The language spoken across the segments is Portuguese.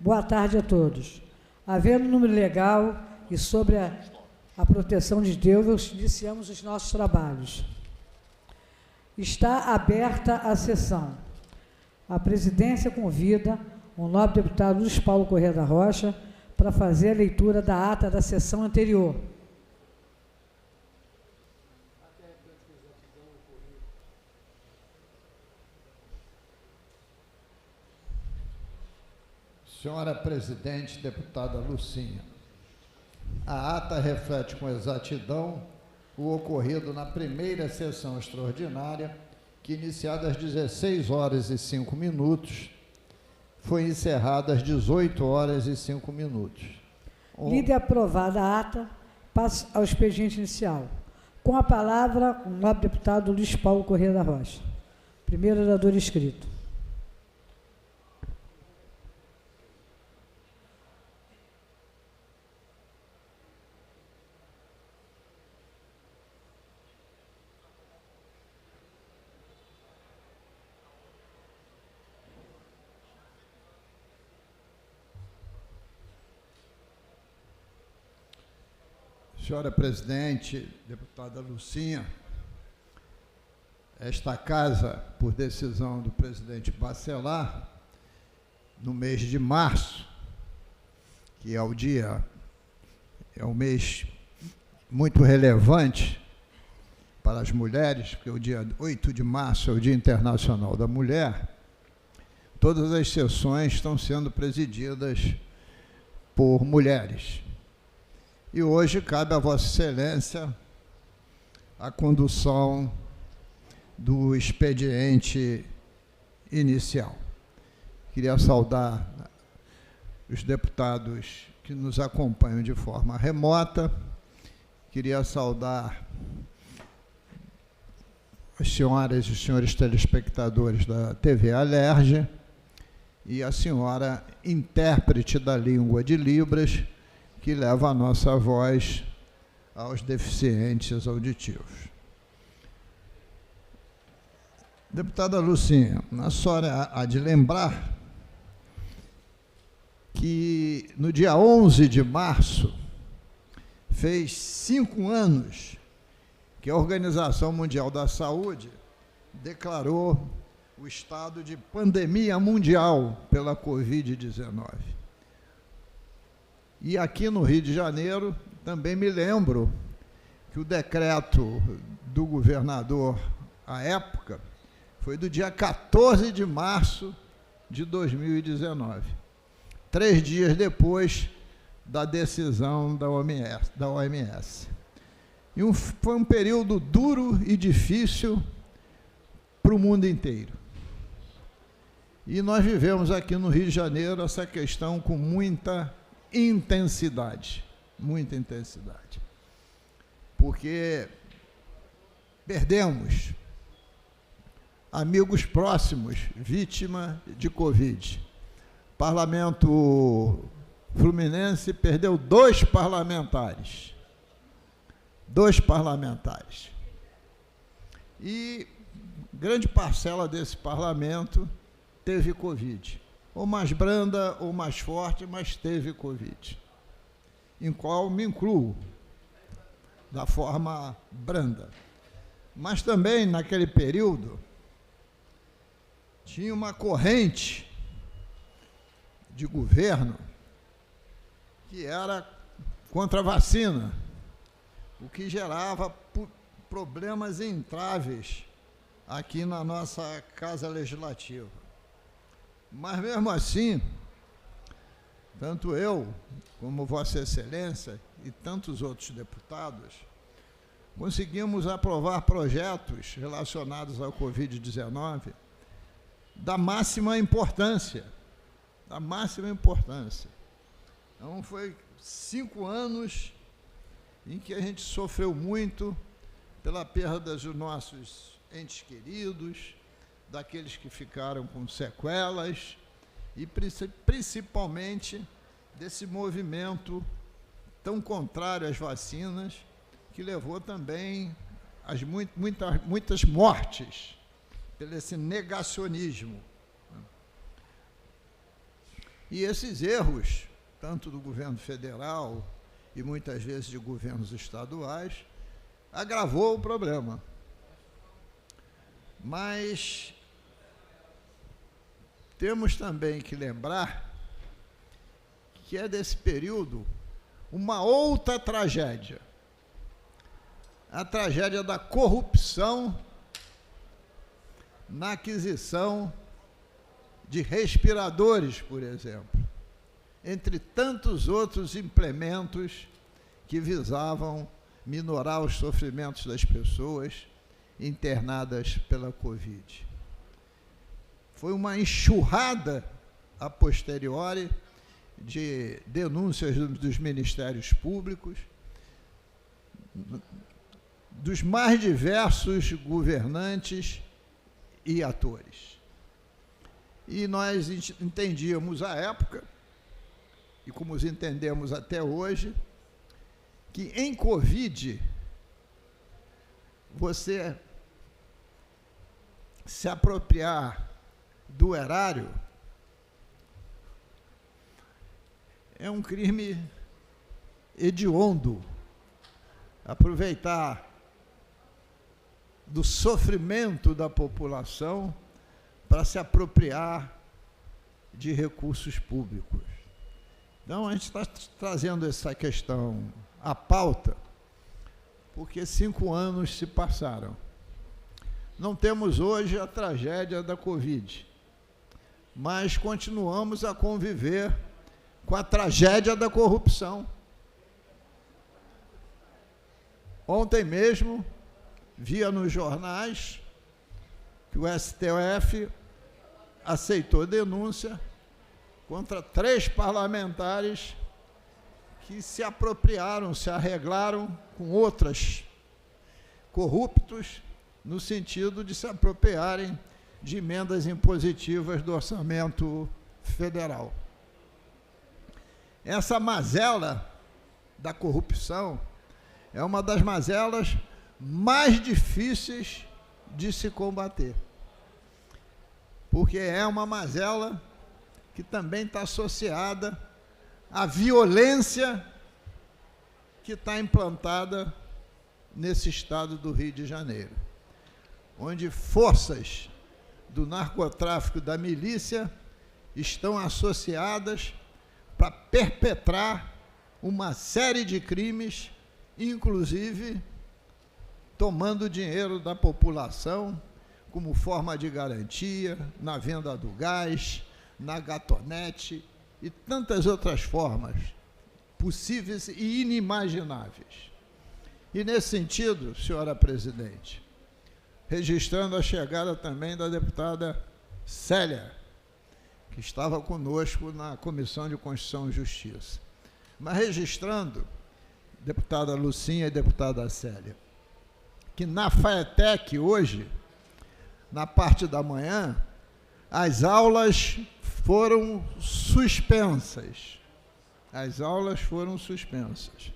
Boa tarde a todos. Havendo número legal e sobre a proteção de Deus, iniciamos os nossos trabalhos. Está aberta a sessão. A presidência convida o nobre deputado Luiz Paulo Corrêa da Rocha para fazer a leitura da ata da sessão anterior. Senhora presidente, deputada Lucinha, a ata reflete com exatidão o ocorrido na primeira sessão extraordinária, que, iniciada às 16h05, foi encerrada às 18h05. Lida e aprovada a ata, passo ao expediente inicial. Com a palavra, o nobre deputado Luiz Paulo Corrêa da Rocha. Primeiro orador inscrito. Senhora presidente, deputada Lucinha, esta casa, por decisão do presidente Bacelar, no mês de março, que é um mês muito relevante para as mulheres, porque o dia 8 de março é o Dia Internacional da Mulher, todas as sessões estão sendo presididas por mulheres. E hoje cabe a Vossa Excelência a condução do expediente inicial. Queria saudar os deputados que nos acompanham de forma remota, queria saudar as senhoras e os senhores telespectadores da TV Alerj e a senhora intérprete da língua de Libras, que leva a nossa voz aos deficientes auditivos. Deputada Lucinha, a senhora há de lembrar que no dia 11 de março fez 5 anos que a Organização Mundial da Saúde declarou o estado de pandemia mundial pela Covid-19. E aqui no Rio de Janeiro, também me lembro que o decreto do governador, à época, foi do dia 14 de março de 2019, 3 dias depois da decisão da OMS. E foi um período duro e difícil para o mundo inteiro. E nós vivemos aqui no Rio de Janeiro essa questão com muita intensidade, porque perdemos amigos próximos, vítima de Covid. Parlamento Fluminense perdeu 2 parlamentares. 2 parlamentares. E grande parcela desse parlamento teve Covid. Ou mais branda ou mais forte, mas teve Covid, em qual me incluo, da forma branda. Mas também, naquele período, tinha uma corrente de governo que era contra a vacina, o que gerava problemas entraves aqui na nossa Casa Legislativa. Mas, mesmo assim, tanto eu, como Vossa Excelência e tantos outros deputados, conseguimos aprovar projetos relacionados ao Covid-19 da máxima importância. Então, foi 5 anos em que a gente sofreu muito pela perda dos nossos entes queridos, daqueles que ficaram com sequelas e principalmente desse movimento tão contrário às vacinas, que levou também a muitas mortes pelo esse negacionismo. E esses erros, tanto do governo federal e muitas vezes de governos estaduais, agravou o problema. Mas temos também que lembrar que é desse período uma outra tragédia, a tragédia da corrupção na aquisição de respiradores, por exemplo, entre tantos outros implementos que visavam minorar os sofrimentos das pessoas internadas pela Covid. Foi uma enxurrada a posteriori de denúncias dos ministérios públicos, dos mais diversos governantes e atores. E nós entendíamos à época, e como os entendemos até hoje, que em Covid, você se apropriar do erário é um crime hediondo. Aproveitar do sofrimento da população para se apropriar de recursos públicos. Então, a gente está trazendo essa questão à pauta, porque 5 anos se passaram. Não temos hoje a tragédia da Covid, mas continuamos a conviver com a tragédia da corrupção. Ontem mesmo, via nos jornais que o STF aceitou denúncia contra 3 parlamentares que se apropriaram, se arreglaram com outras corruptos, no sentido de se apropriarem de emendas impositivas do orçamento federal. Essa mazela da corrupção é uma das mazelas mais difíceis de se combater, porque é uma mazela que também está associada à violência que está implantada nesse estado do Rio de Janeiro, onde forças do narcotráfico, da milícia, estão associadas para perpetrar uma série de crimes, inclusive tomando dinheiro da população como forma de garantia, na venda do gás, na gatonete e tantas outras formas possíveis e inimagináveis. E, nesse sentido, senhora presidente, registrando a chegada também da deputada Célia, que estava conosco na Comissão de Constituição e Justiça, mas registrando, deputada Lucinha e deputada Célia, que na FAETEC hoje, na parte da manhã, as aulas foram suspensas. As aulas foram suspensas.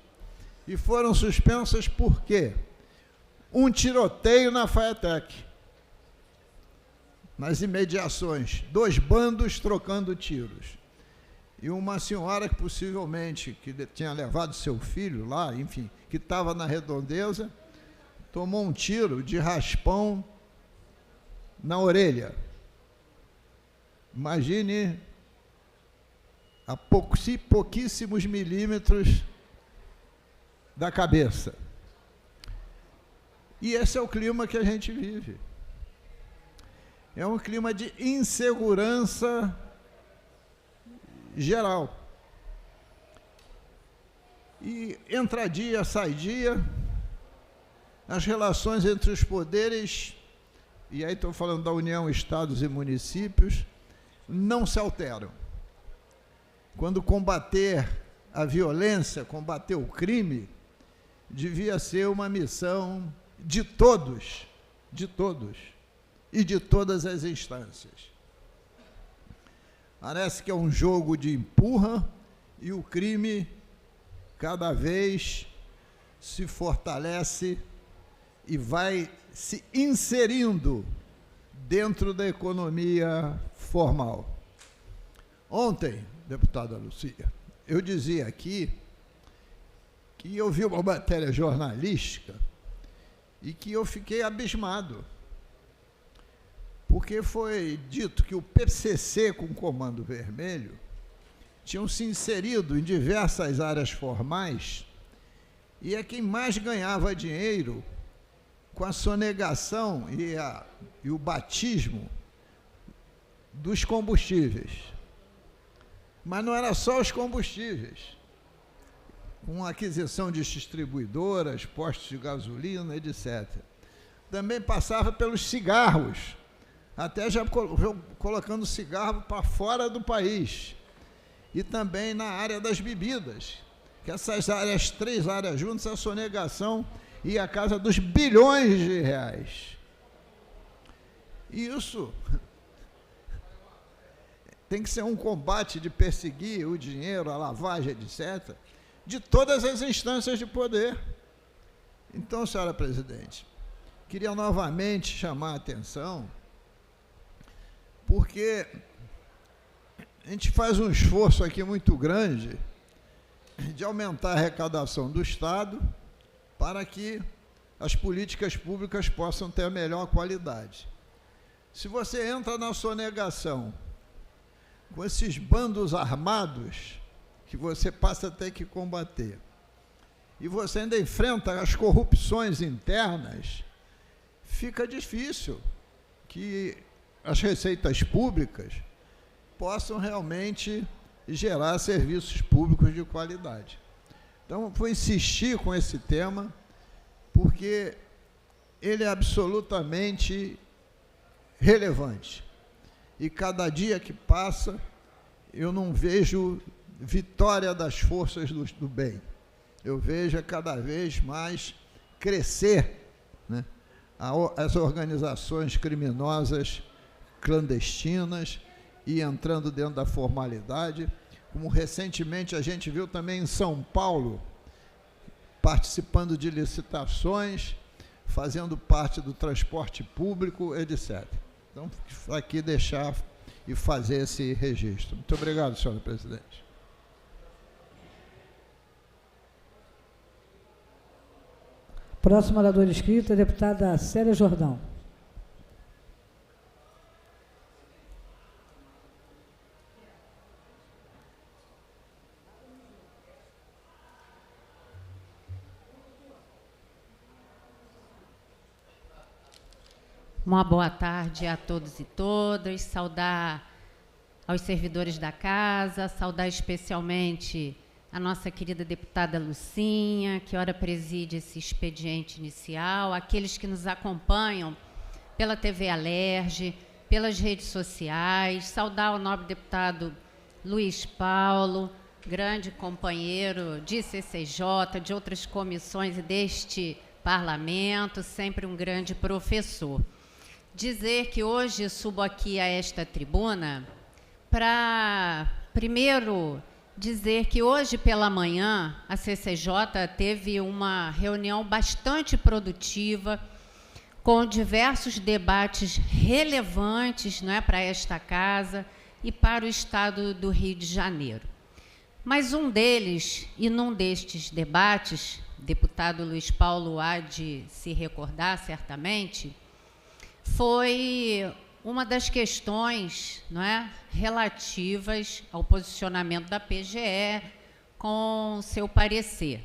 E foram suspensas por quê? Um tiroteio na FAETEC, nas imediações, 2 bandos trocando tiros. E uma senhora que possivelmente que tinha levado seu filho lá, enfim, que estava na redondeza, tomou um tiro de raspão na orelha. Imagine a pouquíssimos milímetros da cabeça. E esse é o clima que a gente vive. É um clima de insegurança geral. E entra dia, sai dia, as relações entre os poderes, e aí estou falando da União, estados e municípios, não se alteram. Quando combater a violência, combater o crime, devia ser uma missão de todos e de todas as instâncias. Parece que é um jogo de empurra e o crime cada vez se fortalece e vai se inserindo dentro da economia formal. Ontem, deputada Lucia. Eu dizia aqui que eu vi uma matéria jornalística e que eu fiquei abismado, porque foi dito que o PCC com Comando Vermelho tinham se inserido em diversas áreas formais e é quem mais ganhava dinheiro com a sonegação e o batismo dos combustíveis. Mas não era só os combustíveis, com aquisição de distribuidoras, postos de gasolina, etc. Também passava pelos cigarros, até já colocando cigarro para fora do país. E também na área das bebidas, que essas áreas, 3 áreas juntas, a sonegação ia à casa dos bilhões de reais. Isso tem que ser um combate de perseguir o dinheiro, a lavagem, etc., de todas as instâncias de poder. Então, senhora presidente, queria novamente chamar a atenção, porque a gente faz um esforço aqui muito grande de aumentar a arrecadação do Estado para que as políticas públicas possam ter a melhor qualidade. Se você entra na sonegação com esses bandos armados que você passa a ter que combater, e você ainda enfrenta as corrupções internas, fica difícil que as receitas públicas possam realmente gerar serviços públicos de qualidade. Então, vou insistir com esse tema, porque ele é absolutamente relevante. E cada dia que passa, eu não vejo vitória das forças do bem. Eu vejo cada vez mais crescer, né, as organizações criminosas clandestinas e entrando dentro da formalidade, como recentemente a gente viu também em São Paulo, participando de licitações, fazendo parte do transporte público, etc. Então, aqui deixar e fazer esse registro. Muito obrigado, senhora presidente. Próxima oradora inscrita, a deputada Célia Jordão. Uma boa tarde a todos e todas, saudar aos servidores da casa, saudar especialmente a nossa querida deputada Lucinha, que ora preside esse expediente inicial, aqueles que nos acompanham pela TV Alerj, pelas redes sociais, saudar o nobre deputado Luiz Paulo, grande companheiro de CCJ, de outras comissões e deste parlamento, sempre um grande professor. Dizer que hoje subo aqui a esta tribuna para, primeiro, dizer que hoje pela manhã a CCJ teve uma reunião bastante produtiva, com diversos debates relevantes, não é, para esta casa e para o Estado do Rio de Janeiro. Mas um deles, e num destes debates, o deputado Luiz Paulo há de se recordar certamente, foi uma das questões, não é, relativas ao posicionamento da PGE com seu parecer.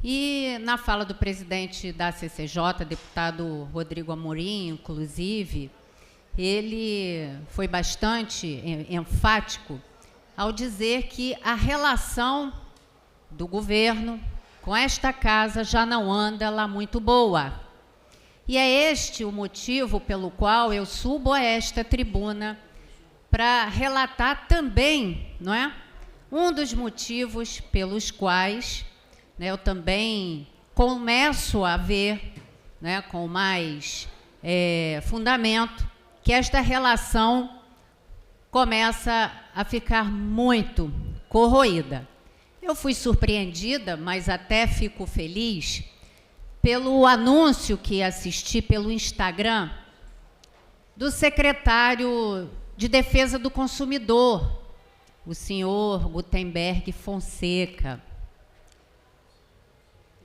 E na fala do presidente da CCJ, deputado Rodrigo Amorim, inclusive, ele foi bastante enfático ao dizer que a relação do governo com esta casa já não anda lá muito boa. E é este o motivo pelo qual eu subo a esta tribuna para relatar também, não é, um dos motivos pelos quais, né, eu também começo a ver, né, com mais fundamento, que esta relação começa a ficar muito corroída. Eu fui surpreendida, mas até fico feliz pelo anúncio que assisti pelo Instagram do secretário de Defesa do Consumidor, o senhor Gutenberg Fonseca,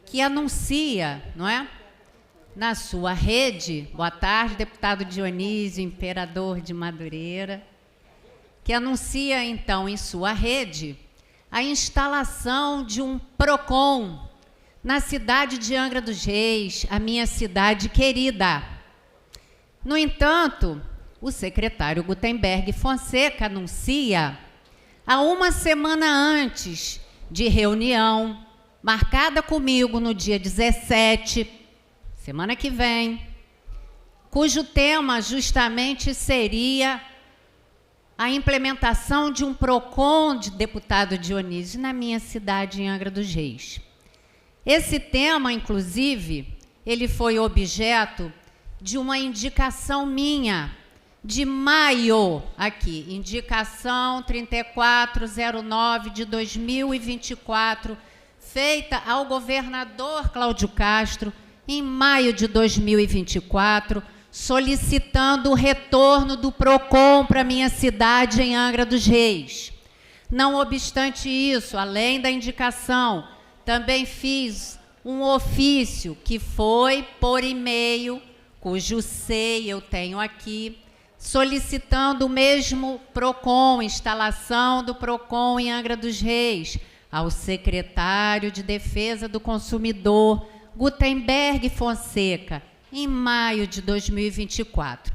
que anuncia, não é? Na sua rede, boa tarde, deputado Dionísio, imperador de Madureira, que anuncia, então, em sua rede, a instalação de um PROCON na cidade de Angra dos Reis, a minha cidade querida. No entanto, o secretário Gutenberg Fonseca anuncia, há uma semana antes de reunião, marcada comigo no dia 17, semana que vem, cujo tema justamente seria a implementação de um PROCON de deputado Dionísio na minha cidade, em Angra dos Reis. Esse tema, inclusive, ele foi objeto de uma indicação minha, de maio, aqui, indicação 3409 de 2024, feita ao governador Cláudio Castro, em maio de 2024, solicitando o retorno do PROCON para minha cidade em Angra dos Reis. Não obstante isso, além da indicação, também fiz um ofício que foi por e-mail, cujo SEI eu tenho aqui, solicitando o mesmo PROCON, instalação do PROCON em Angra dos Reis, ao secretário de Defesa do Consumidor, Gutenberg Fonseca, em maio de 2024.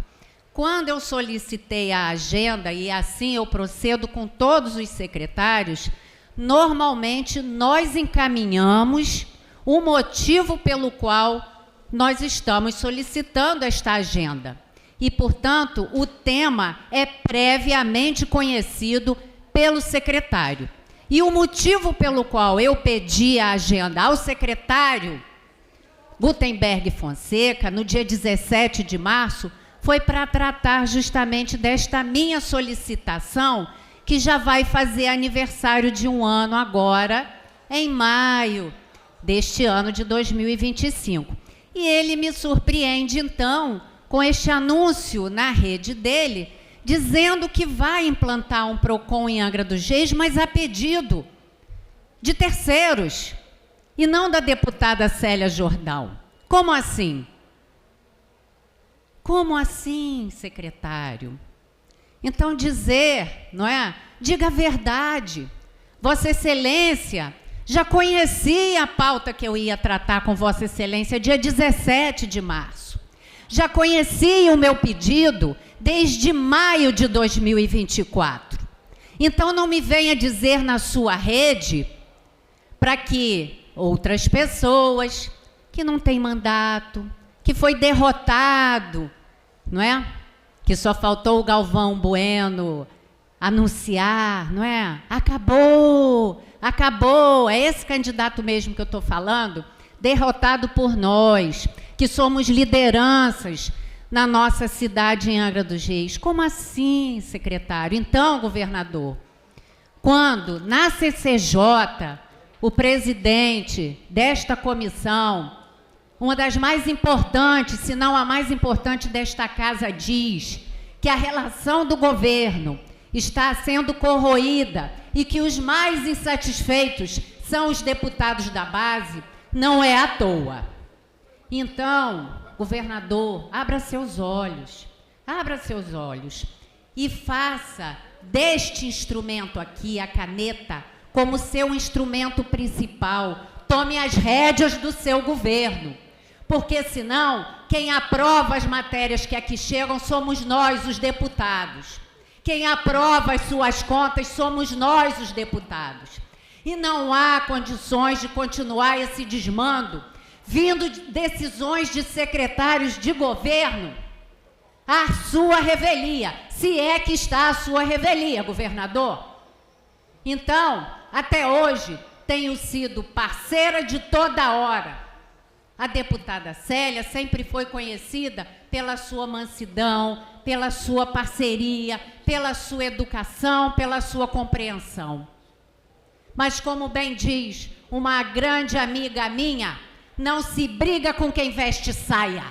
Quando eu solicitei a agenda, e assim eu procedo com todos os secretários, normalmente nós encaminhamos o motivo pelo qual nós estamos solicitando esta agenda. E, portanto, o tema é previamente conhecido pelo secretário. E o motivo pelo qual eu pedi a agenda ao secretário Gutenberg Fonseca, no dia 17 de março, foi para tratar justamente desta minha solicitação, que já vai fazer aniversário de um ano agora, em maio deste ano de 2025. E ele me surpreende, então, com este anúncio na rede dele, dizendo que vai implantar um PROCON em Angra dos Reis, mas a pedido de terceiros, e não da deputada Célia Jordão. Como assim? Como assim, secretário? Então dizer, não é? Diga a verdade. Vossa Excelência já conhecia a pauta que eu ia tratar com Vossa Excelência dia 17 de março. Já conhecia o meu pedido desde maio de 2024. Então não me venha dizer na sua rede para que outras pessoas que não têm mandato, que foi derrotado, não é? Que só faltou o Galvão Bueno anunciar, não é? Acabou, acabou, é esse candidato mesmo que eu estou falando, derrotado por nós, que somos lideranças na nossa cidade em Angra dos Reis. Como assim, secretário? Então, governador, quando na CCJ, o presidente desta comissão, uma das mais importantes, se não a mais importante desta casa, diz que a relação do governo está sendo corroída e que os mais insatisfeitos são os deputados da base, não é à toa. Então, governador, abra seus olhos e faça deste instrumento aqui, a caneta, como seu instrumento principal. Tome as rédeas do seu governo, porque senão quem aprova as matérias que aqui chegam somos nós, os deputados. Quem aprova as suas contas somos nós, os deputados. E não há condições de continuar esse desmando, vindo de decisões de secretários de governo, à sua revelia, se é que está à sua revelia, governador. Então, até hoje, tenho sido parceira de toda hora. A deputada Célia sempre foi conhecida pela sua mansidão, pela sua parceria, pela sua educação, pela sua compreensão. Mas, como bem diz uma grande amiga minha, não se briga com quem veste saia.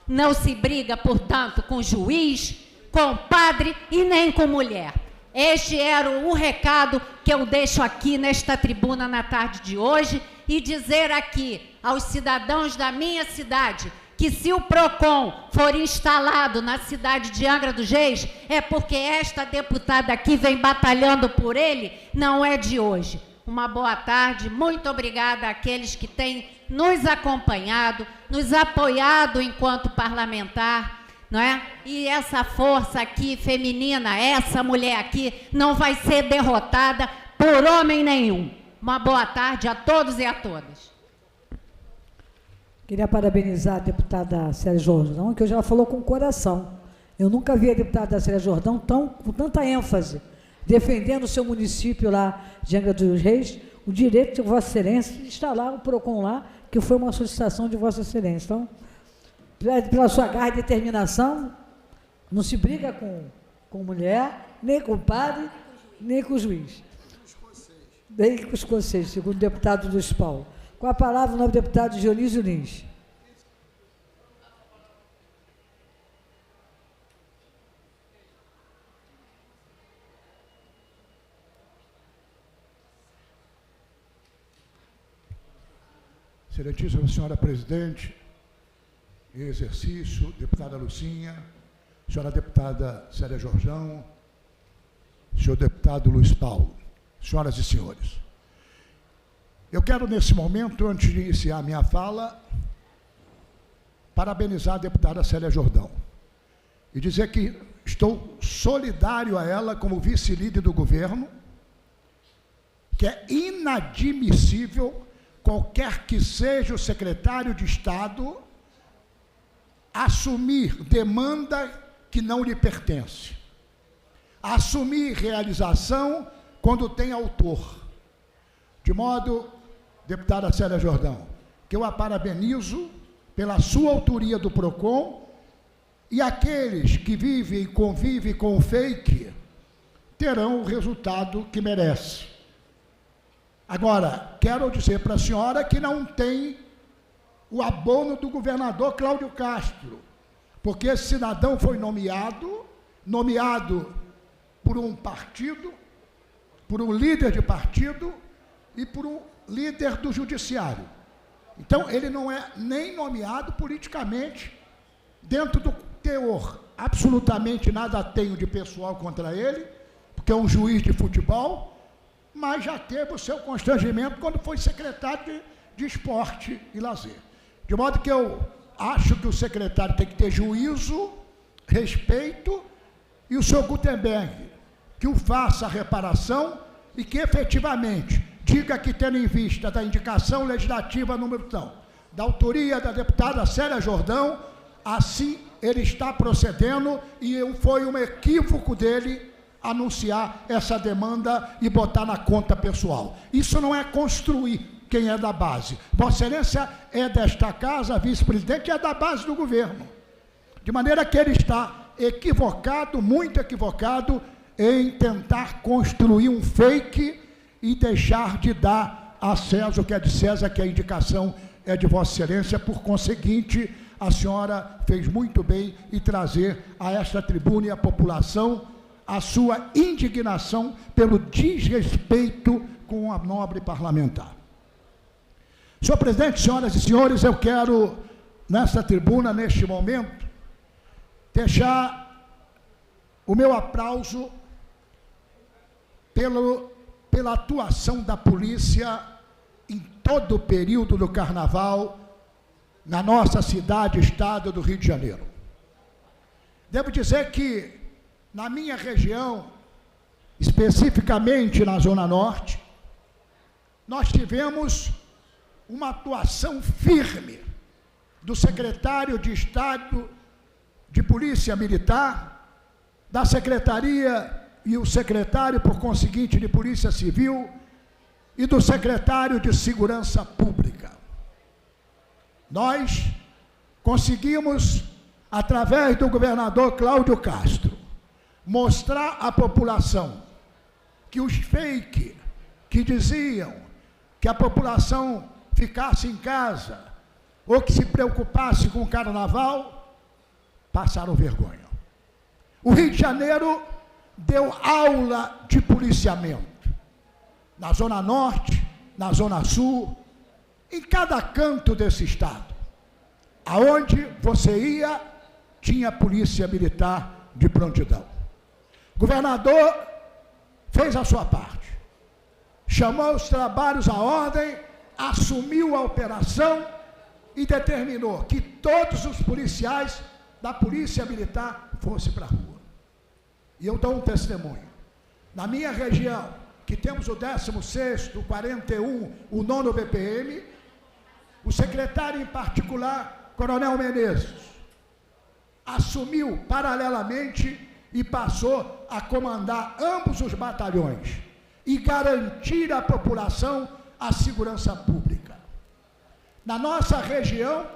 Não se briga, portanto, com juiz, com padre e nem com mulher. Este era o recado que eu deixo aqui nesta tribuna na tarde de hoje, e dizer aqui aos cidadãos da minha cidade que se o PROCON for instalado na cidade de Angra dos Reis, é porque esta deputada aqui vem batalhando por ele, não é de hoje. Uma boa tarde, muito obrigada àqueles que têm nos acompanhado, nos apoiado enquanto parlamentar, não é? E essa força aqui feminina, essa mulher aqui, não vai ser derrotada por homem nenhum. Uma boa tarde a todos e a todas. Queria parabenizar a deputada Célia Jordão, que hoje ela falou com o coração. Eu nunca vi a deputada Célia Jordão com tanta ênfase, defendendo o seu município lá de Angra dos Reis, o direito de Vossa Excelência de instalar o PROCON lá, que foi uma solicitação de Vossa Excelência. Então, pela sua garra e determinação, não se briga com mulher, nem com o padre, nem com o juiz. Nem com os conselhos, segundo o deputado Luiz Paulo. Com a palavra, o novo deputado Dionísio Lins. Excelentíssima senhora presidente, em exercício, deputada Lucinha, senhora deputada Célia Jordão, senhor deputado Luiz Paulo, senhoras e senhores. Eu quero, nesse momento, antes de iniciar a minha fala, parabenizar a deputada Célia Jordão e dizer que estou solidário a ela como vice-líder do governo, que é inadmissível qualquer que seja o secretário de Estado assumir demanda que não lhe pertence, assumir realização quando tem autor. De modo, deputada Célia Jordão, que eu a parabenizo pela sua autoria do PROCON, e aqueles que vivem e convivem com o fake terão o resultado que merece. Agora, quero dizer para a senhora que não tem o abono do governador Cláudio Castro, porque esse cidadão foi nomeado por um partido, por um líder de partido e por um líder do judiciário. Então, ele não é nem nomeado politicamente, dentro do teor. Absolutamente nada tenho de pessoal contra ele, porque é um juiz de futebol, mas já teve o seu constrangimento quando foi secretário de Esporte e Lazer. De modo que eu acho que o secretário tem que ter juízo, respeito, e o senhor Gutenberg, que o faça a reparação e que efetivamente diga que, tendo em vista da indicação legislativa número tão, da autoria da deputada Célia Jordão, assim ele está procedendo, e foi um equívoco dele anunciar essa demanda e botar na conta pessoal. Isso não é construir quem é da base. Vossa Excelência é desta casa, vice-presidente, é da base do governo. De maneira que ele está equivocado, muito equivocado, em tentar construir um fake e deixar de dar a César o que é de César, que a indicação é de Vossa Excelência. Por conseguinte, a senhora fez muito bem em trazer a esta tribuna e à população a sua indignação pelo desrespeito com a nobre parlamentar. Senhor presidente, senhoras e senhores, eu quero, nesta tribuna, neste momento, deixar o meu aplauso pela atuação da polícia em todo o período do carnaval na nossa cidade, estado do Rio de Janeiro. Devo dizer que, na minha região, especificamente na Zona Norte, nós tivemos uma atuação firme do secretário de Estado de Polícia Militar, da Secretaria e o secretário, por conseguinte, de Polícia Civil e do secretário de Segurança Pública. Nós conseguimos, através do governador Cláudio Castro, mostrar à população que os fake que diziam que a população ficasse em casa ou que se preocupasse com o carnaval, passaram vergonha. O Rio de Janeiro deu aula de policiamento. Na Zona Norte, na Zona Sul, em cada canto desse estado. Aonde você ia, tinha polícia militar de prontidão. O governador fez a sua parte. Chamou os trabalhos à ordem, assumiu a operação e determinou que todos os policiais da Polícia Militar fossem para a rua. E eu dou um testemunho. Na minha região, que temos o 16º, o 41, o 9º BPM, o secretário em particular, Coronel Menezes, assumiu paralelamente e passou a comandar ambos os batalhões e garantir à população a segurança pública. Na nossa região,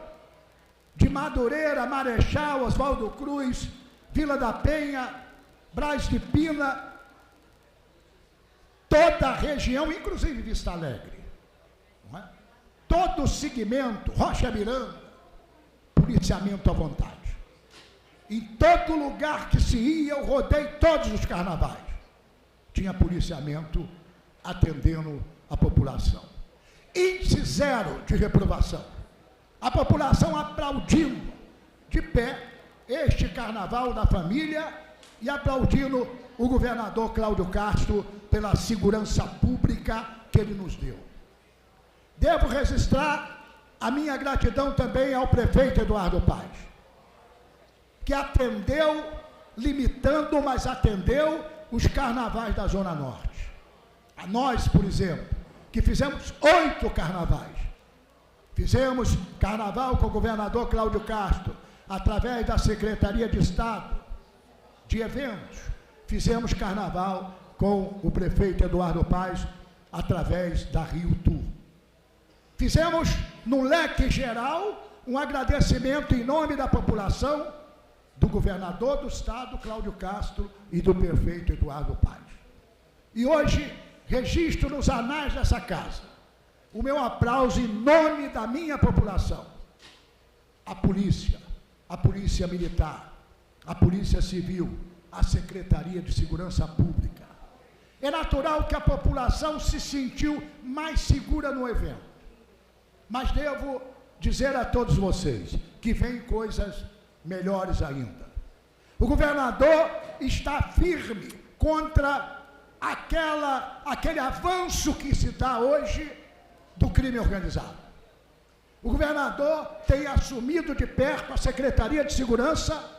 de Madureira, Marechal, Oswaldo Cruz, Vila da Penha, Braz de Pina, toda a região, inclusive Vista Alegre, não é? Todo o segmento, Rocha Miranda, policiamento à vontade. Em todo lugar que se ia, eu rodei todos os carnavais. Tinha policiamento atendendo a população. Índice zero de reprovação. A população aplaudindo de pé este carnaval da família e aplaudindo o governador Cláudio Castro pela segurança pública que ele nos deu. Devo registrar a minha gratidão também ao prefeito Eduardo Paes, que atendeu, limitando, mas atendeu os carnavais da Zona Norte. A nós, por exemplo, que fizemos 8 carnavais. Fizemos carnaval com o governador Cláudio Castro, através da Secretaria de Estado de Eventos. Fizemos carnaval com o prefeito Eduardo Paes, através da Rio Tour. Fizemos, no leque geral, um agradecimento em nome da população, do governador do estado, Cláudio Castro, e do prefeito Eduardo Paes. E hoje, registro nos anais dessa casa o meu aplauso em nome da minha população. A polícia militar, a polícia civil, a Secretaria de Segurança Pública. É natural que a população se sentiu mais segura no evento. Mas devo dizer a todos vocês que vem coisas melhores ainda. O governador está firme contra aquele avanço que se dá hoje do crime organizado. O governador tem assumido de perto a Secretaria de Segurança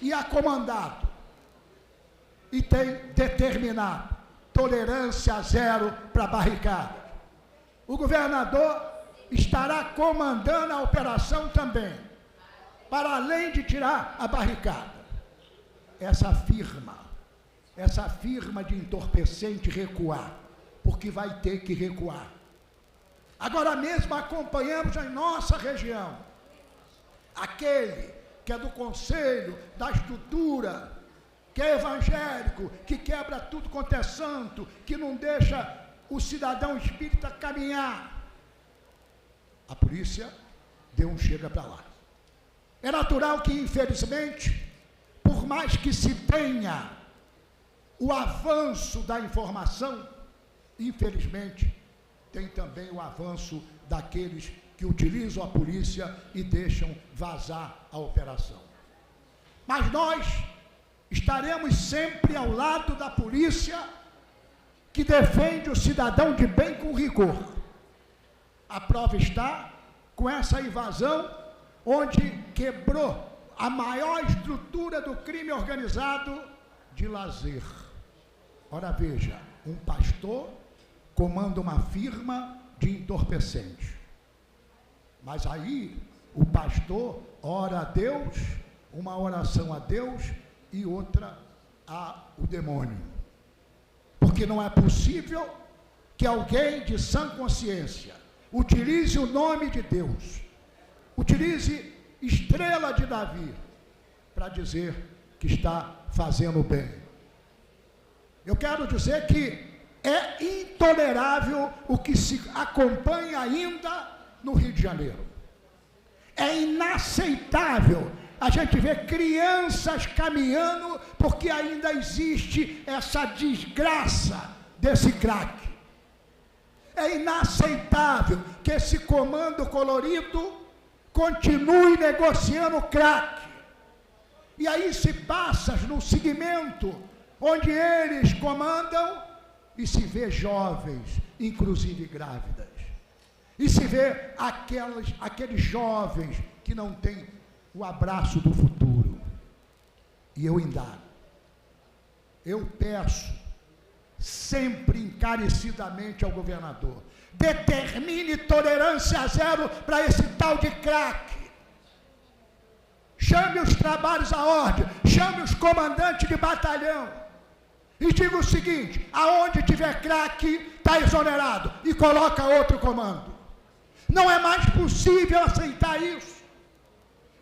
e a comandado. E tem determinado tolerância zero para barricada. O governador estará comandando a operação também, para além de tirar a barricada. Essa firma de entorpecente recuar, porque vai ter que recuar. Agora mesmo acompanhamos em nossa região aquele que é do conselho, da estrutura, que é evangélico, que quebra tudo quanto é santo, que não deixa o cidadão espírita caminhar. A polícia deu um chega para lá. É natural que, infelizmente, por mais que se tenha o avanço da informação, infelizmente, tem também o avanço daqueles que utilizam a polícia e deixam vazar a operação. Mas nós estaremos sempre ao lado da polícia que defende o cidadão de bem com rigor. A prova está com essa invasão, onde quebrou a maior estrutura do crime organizado de lazer. Ora veja, um pastor comanda uma firma de entorpecentes. Mas aí o pastor ora a Deus, uma oração a Deus e outra ao demônio. Porque não é possível que alguém de sã consciência utilize o nome de Deus, utilize Estrela de Davi para dizer que está fazendo bem. Eu quero dizer que é intolerável o que se acompanha ainda no Rio de Janeiro. É inaceitável a gente vê crianças caminhando porque ainda existe essa desgraça desse crack. É inaceitável que esse comando colorido continue negociando crack. E aí se passa no segmento onde eles comandam e se vê jovens, inclusive grávidas. E se vê aqueles jovens que não têm o abraço do futuro. E eu indago, eu peço sempre encarecidamente ao governador, determine tolerância zero para esse tal de crack. Chame os trabalhos à ordem, chame os comandantes de batalhão e diga o seguinte: aonde tiver crack, está exonerado, e coloca outro comando. Não é mais possível aceitar isso.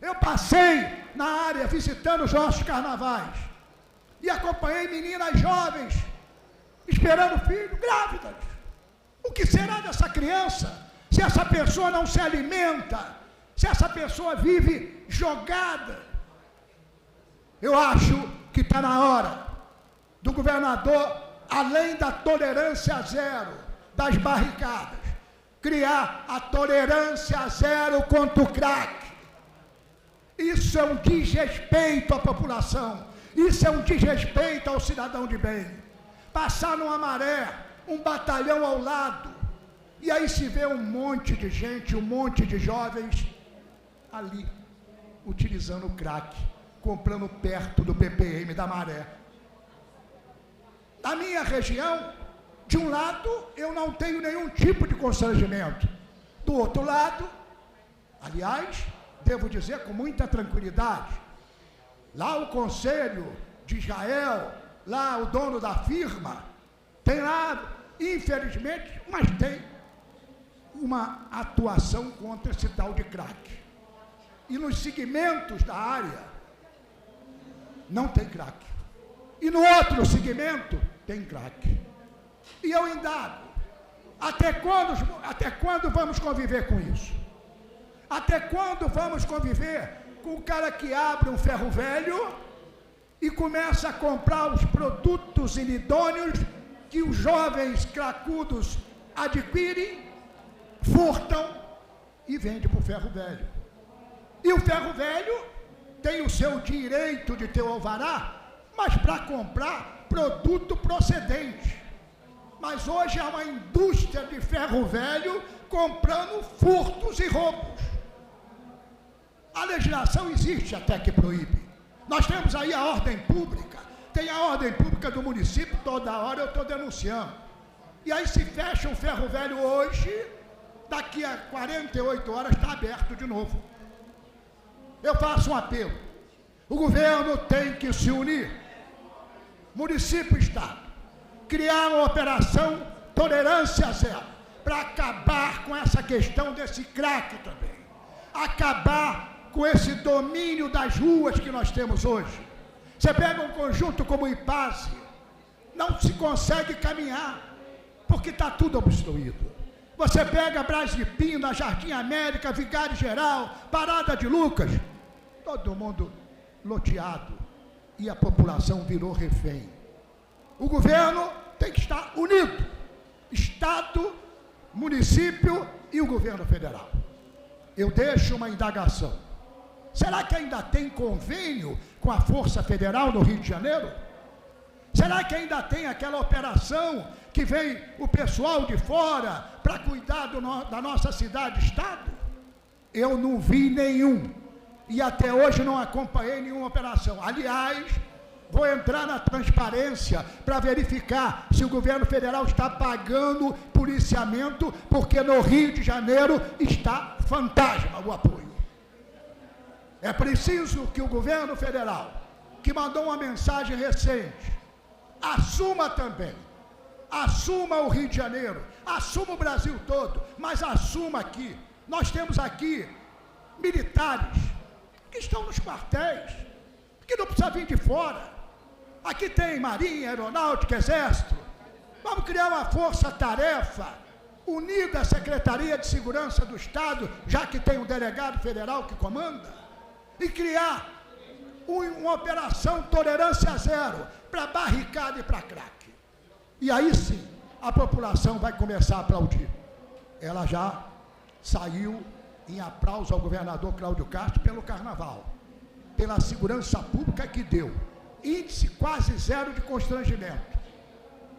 Eu passei na área visitando os nossos carnavais e acompanhei meninas jovens esperando filho, grávidas. O que será dessa criança se essa pessoa não se alimenta, se essa pessoa vive jogada? Eu acho que está na hora do governador, além da tolerância zero das barricadas, criar a tolerância zero contra o crack. Isso é um desrespeito à população, isso é um desrespeito ao cidadão de bem. Passar numa maré, um batalhão ao lado, e aí se vê um monte de gente, um monte de jovens ali, utilizando o crack, comprando perto do PPM da Maré. Na minha região, de um lado, eu não tenho nenhum tipo de constrangimento. Do outro lado, aliás, devo dizer com muita tranquilidade, lá o Conselho de Israel, lá o dono da firma, tem lá, infelizmente, mas tem uma atuação contra esse tal de crack. E nos segmentos da área, não tem crack. E no outro segmento, tem crack. E eu indago, até quando vamos conviver com isso? Até quando vamos conviver com o cara que abre um ferro velho e começa a comprar os produtos inidôneos que os jovens cracudos adquirem, furtam e vendem para o ferro velho? E o ferro velho tem o seu direito de ter o alvará, mas para comprar produto procedente. Mas hoje há uma indústria de ferro velho comprando furtos e roubos. A legislação existe até que proíbe. Nós temos aí a ordem pública, tem a ordem pública do município, toda hora eu estou denunciando. E aí se fecha o ferro velho hoje, daqui a 48 horas está aberto de novo. Eu faço um apelo, o governo tem que se unir, município e estado, criar uma operação tolerância zero, para acabar com essa questão desse crack também, acabar com esse domínio das ruas que nós temos hoje. Você pega um conjunto como o Ipase, não se consegue caminhar, porque está tudo obstruído. Você pega Brás de Pina, Jardim América, Vigário Geral, Parada de Lucas, todo mundo loteado, e a população virou refém. O governo tem que estar unido, Estado, município e o governo federal. Eu deixo uma indagação. Será que ainda tem convênio com a Força Federal no Rio de Janeiro? Será que ainda tem aquela operação que vem o pessoal de fora para cuidar da nossa cidade-estado? Eu não vi nenhum. E até hoje não acompanhei nenhuma operação. Aliás, vou entrar na transparência para verificar se o governo federal está pagando policiamento, porque no Rio de Janeiro está fantasma o apoio. É preciso que o governo federal, que mandou uma mensagem recente, assuma também, assuma o Rio de Janeiro, assuma o Brasil todo, mas assuma aqui. Nós temos aqui militares que estão nos quartéis, que não precisa vir de fora. Aqui tem Marinha, Aeronáutica, Exército. Vamos criar uma força-tarefa unida à Secretaria de Segurança do Estado, já que tem um delegado federal que comanda. e criar uma operação tolerância zero para barricada e para crack. E aí sim, a população vai começar a aplaudir. Ela já saiu em aplauso ao governador Cláudio Castro pelo carnaval, pela segurança pública que deu. Índice quase zero de constrangimento.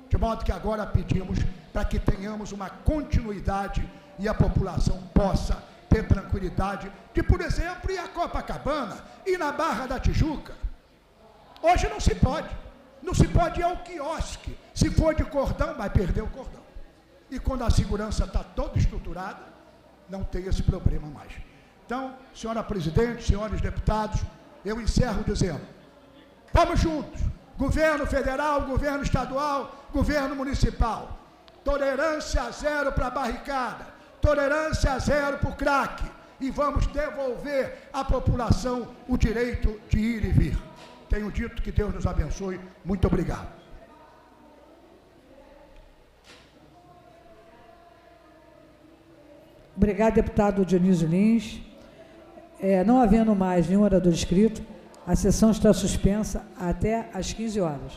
De modo que agora pedimos para que tenhamos uma continuidade e a população possa ter tranquilidade de, por exemplo, ir a Copacabana, ir na Barra da Tijuca. Hoje não se pode. Não se pode ir ao quiosque. Se for de cordão, vai perder o cordão. E quando a segurança está toda estruturada, não tem esse problema mais. Então, senhora presidente, senhores deputados, eu encerro dizendo, vamos juntos, governo federal, governo estadual, governo municipal, tolerância zero para a barricada, tolerância zero para o crack, e vamos devolver à população o direito de ir e vir. Tenho dito, que Deus nos abençoe. Muito obrigado. Obrigado, deputado Dionísio Lins. Não havendo mais nenhum orador inscrito, a sessão está suspensa até às 15 horas.